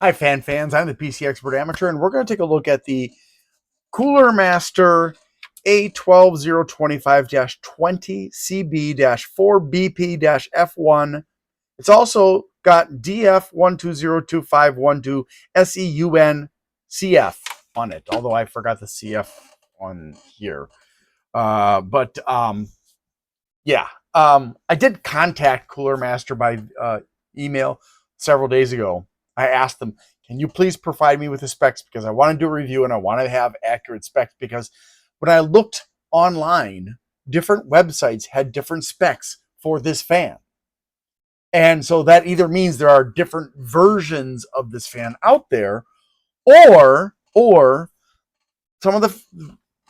Hi, fans. I'm the PC Expert Amateur, and we're going to take a look at the Cooler Master A12025-20CB-4BP-F1. It's also got DF120225-12SEUN CF on it, although I forgot the CF on here. Yeah. I did contact Cooler Master by email several days ago. I asked them, can you please provide me with the specs, because I want to do a review and I want to have accurate specs, because when I looked online, different websites had different specs for this fan. And so that either means there are different versions of this fan out there, or some of the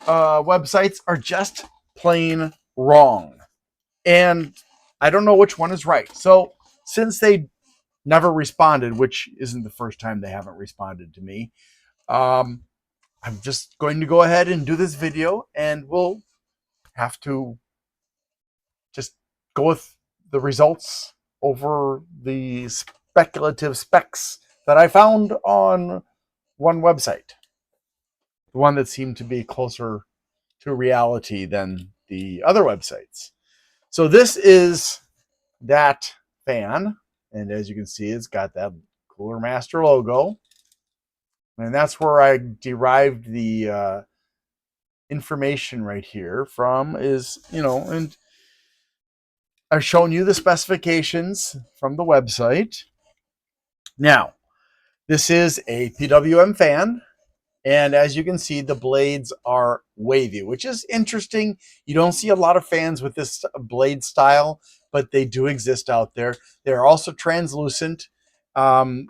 websites are just plain wrong. And I don't know which one is right. So since they never responded, which isn't the first time they haven't responded to me, I'm just going to go ahead and do this video, and we'll have to just go with the results over the speculative specs that I found on one website, the one that seemed to be closer to reality than the other websites. So this is that fan, and as you can see, it's got that Cooler Master logo, and that's where I derived the information right here from. Is, and I've shown you the specifications from the website. Now, this is a PWM fan, and as you can see, the blades are wavy, which is interesting. You don't see a lot of fans with this blade style, but they do exist out there. They're also translucent. For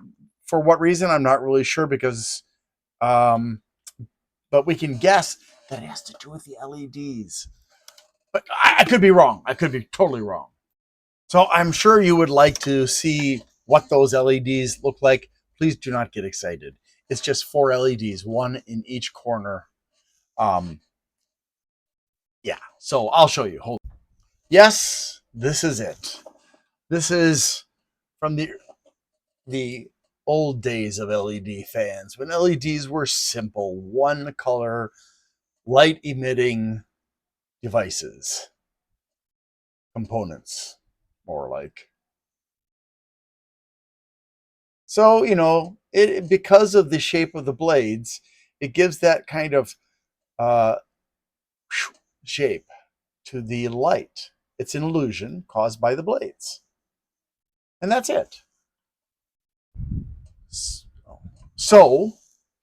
what reason, I'm not really sure, because, but we can guess that it has to do with the LEDs. But I could be wrong. I could be totally wrong. So I'm sure you would like to see what those LEDs look like. Please do not get excited. It's just 4 LEDs, one in each corner. Yeah, so I'll show you. Hold on. Yes, this is it. This is from the old days of LED fans, when LEDs were simple, one color, light emitting devices, components, more like. So, it, because of the shape of the blades, it gives that kind of shape to the light. It's an illusion caused by the blades. And that's it. So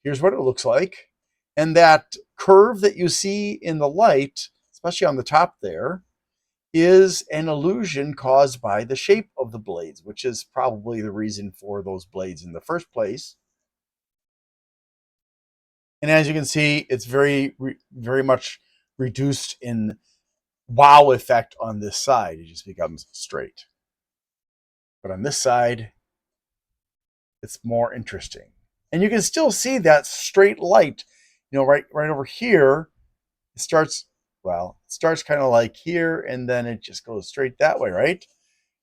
here's what it looks like. And that curve that you see in the light, especially on the top there, is an illusion caused by the shape of the blades, which is probably the reason for those blades in the first place. And as you can see, it's very much reduced in wow effect on this side. It just becomes straight. But on this side, it's more interesting. And you can still see that straight light, right over here. It starts kind of like here, and then it just goes straight that way, right?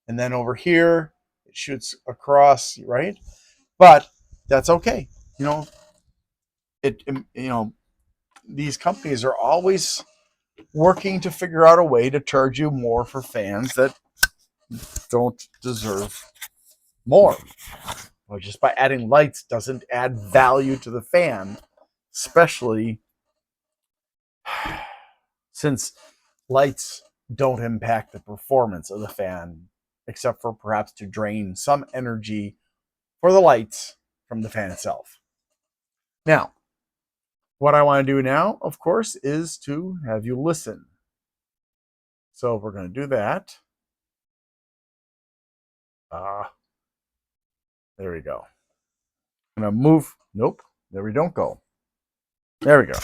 And then over here, it shoots across, right? But that's okay. These companies are always working to figure out a way to charge you more for fans that don't deserve more. Well, just by adding lights doesn't add value to the fan, especially since lights don't impact the performance of the fan, except for perhaps to drain some energy for the lights from the fan itself. Now, what I want to do now, of course, is to have you listen. So we're going to do that. There we go. I'm going to move. Nope. There we don't go. There we go.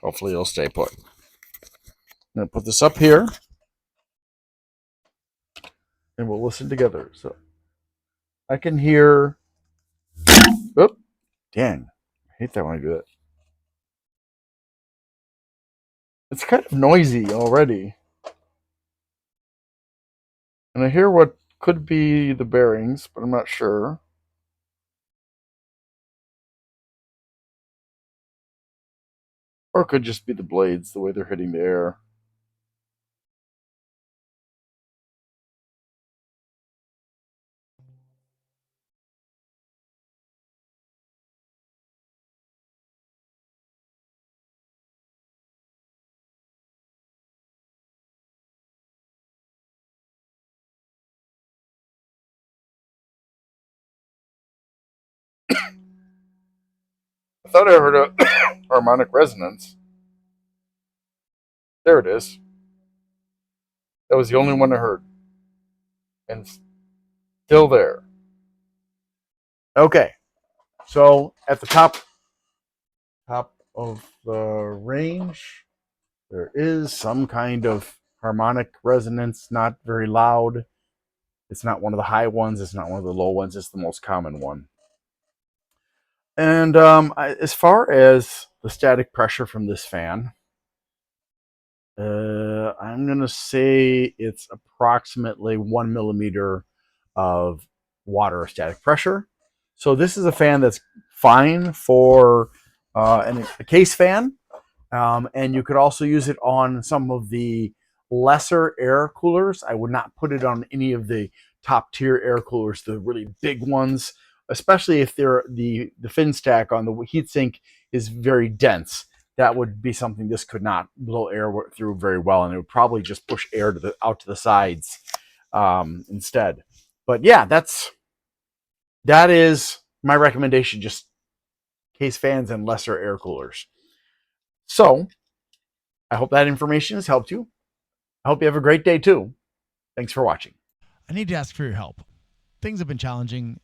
Hopefully it'll stay put. I'm going to put this up here, and we'll listen together. So I can hear. Oop. Dang. I hate that when I do that. It's kind of noisy already. And I hear what could be the bearings, but I'm not sure. Or it could just be the blades, the way they're hitting the air. I thought I heard a harmonic resonance. There it is. That was the only one I heard. And still there. Okay. So at the top of the range, there is some kind of harmonic resonance, not very loud. It's not one of the high ones, it's not one of the low ones, it's the most common one. And as far as the static pressure from this fan, I'm going to say it's approximately 1 millimeter of water static pressure. So this is a fan that's fine for a case fan. And you could also use it on some of the lesser air coolers. I would not put it on any of the top tier air coolers, the really big ones, especially if they're the fin stack on the heatsink is very dense. That would be something this could not blow air through very well, and it would probably just push air to out to the sides instead. But yeah, that is my recommendation. Just case fans and lesser air coolers. So I hope that information has helped you. I hope you have a great day too. Thanks for watching. I need to ask for your help. Things have been challenging.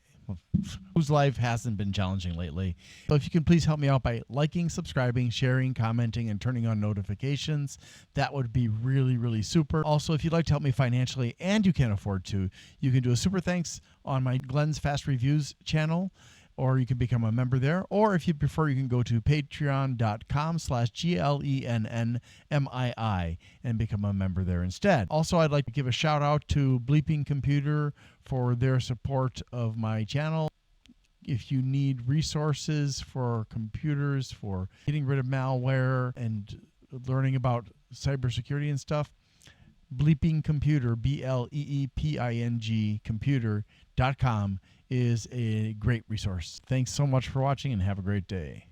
Whose life hasn't been challenging lately? So if you can please help me out by liking, subscribing, sharing, commenting, and turning on notifications, that would be really, really super. Also, if you'd like to help me financially and you can't afford to, you can do a super thanks on my Glenn's Fast Reviews channel, or you can become a member there. Or if you prefer, you can go to patreon.com/GLENNMII and become a member there instead. Also, I'd like to give a shout out to Bleeping Computer for their support of my channel. If you need resources for computers, for getting rid of malware and learning about cybersecurity and stuff, Bleeping Computer, BLEEPING computer.com is a great resource. Thanks so much for watching and have a great day.